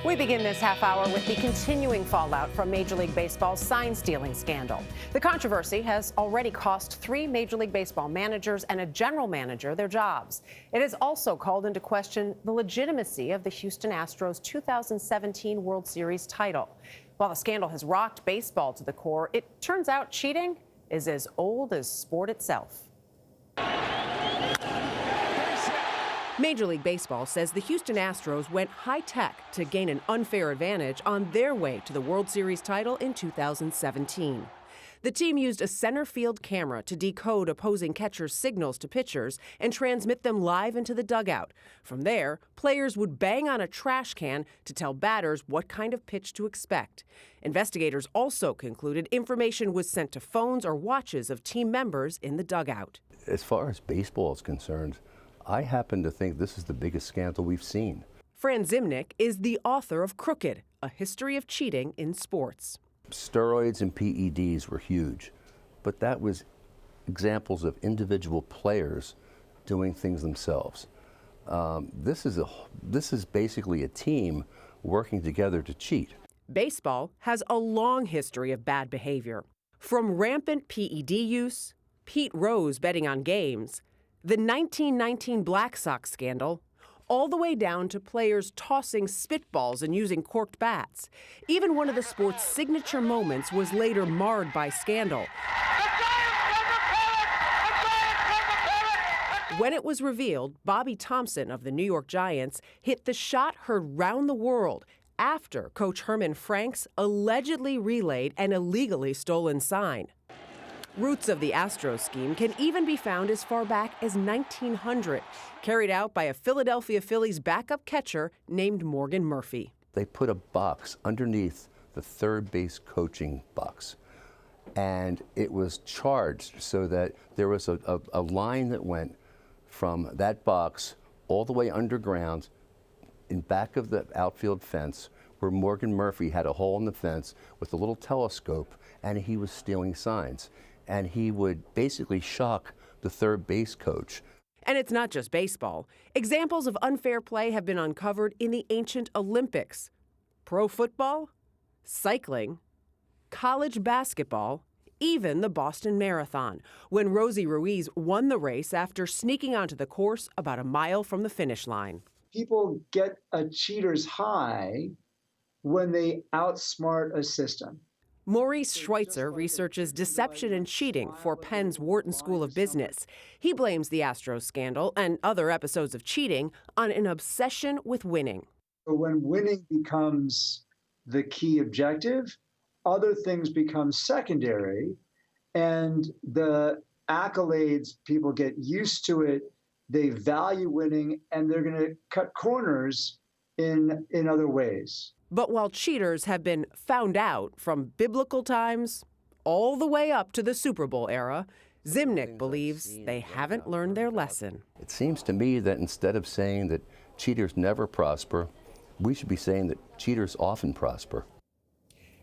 We begin this half hour with the continuing fallout from Major League Baseball's sign-stealing scandal. The controversy has already cost 3 Major League Baseball managers and a general manager their jobs. It has also called into question the legitimacy of the Houston Astros 2017 World Series title. While the scandal has rocked baseball to the core, it turns out cheating is as old as sport itself. Major League Baseball says the Houston Astros went high-tech to gain an unfair advantage on their way to the World Series title in 2017. The team used a center field camera to decode opposing catchers' signals to pitchers and transmit them live into the dugout. From there, players would bang on a trash can to tell batters what kind of pitch to expect. Investigators also concluded information was sent to phones or watches of team members in the dugout. As far as baseball is concerned, I happen to think this is the biggest scandal we've seen. Fran Zimnick is the author of Crooked, A History of Cheating in Sports. Steroids and PEDs were huge, but that was examples of individual players doing things themselves. This is basically a team working together to cheat. Baseball has a long history of bad behavior, from rampant PED use, Pete Rose betting on games, the 1919 Black Sox scandal, all the way down to players tossing spitballs and using corked bats. Even one of the sport's signature moments was later marred by scandal. When it was revealed, Bobby Thompson of the New York Giants hit the shot heard round the world after Coach Herman Franks allegedly relayed an illegally stolen sign. Roots of the Astros scheme can even be found as far back as 1900, carried out by a Philadelphia Phillies backup catcher named Morgan Murphy. They put a box underneath the third base coaching box, and it was charged so that there was a line that went from that box all the way underground in back of the outfield fence, where Morgan Murphy had a hole in the fence with a little telescope, and he was stealing signs. And he would basically shock the third base coach. And it's not just baseball. Examples of unfair play have been uncovered in the ancient Olympics, pro football, cycling, college basketball, even the Boston Marathon, when Rosie Ruiz won the race after sneaking onto the course about a mile from the finish line. People get a cheater's high when they outsmart a system. Maurice Schweitzer researches deception and cheating for Penn's Wharton School of Business. He blames the Astros scandal and other episodes of cheating on an obsession with winning. When winning becomes the key objective, other things become secondary, and the accolades, people get used to it, they value winning, and they're going to cut corners in other ways. But while cheaters have been found out from biblical times all the way up to the Super Bowl era, Zimnick believes they haven't learned their lesson. It seems to me that instead of saying that cheaters never prosper, we should be saying that cheaters often prosper.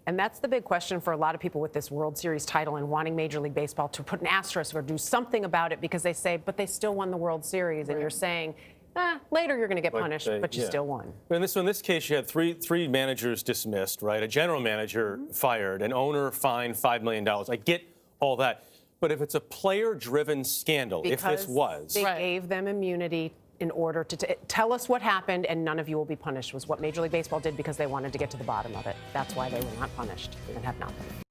And that's the big question for a lot of people with this World Series title and wanting Major League Baseball to put an asterisk or do something about it, because they say, but they still won the World Series. Right. And you're saying, later you're going to get punished, but you still won. In this case, you had three managers dismissed, right? A general manager fired, an owner fined $5 million. I get all that. But if it's a player-driven scandal, because if this was. They gave them immunity in order to tell us what happened, and none of you will be punished, was what Major League Baseball did because they wanted to get to the bottom of it. That's why they were not punished and have not been.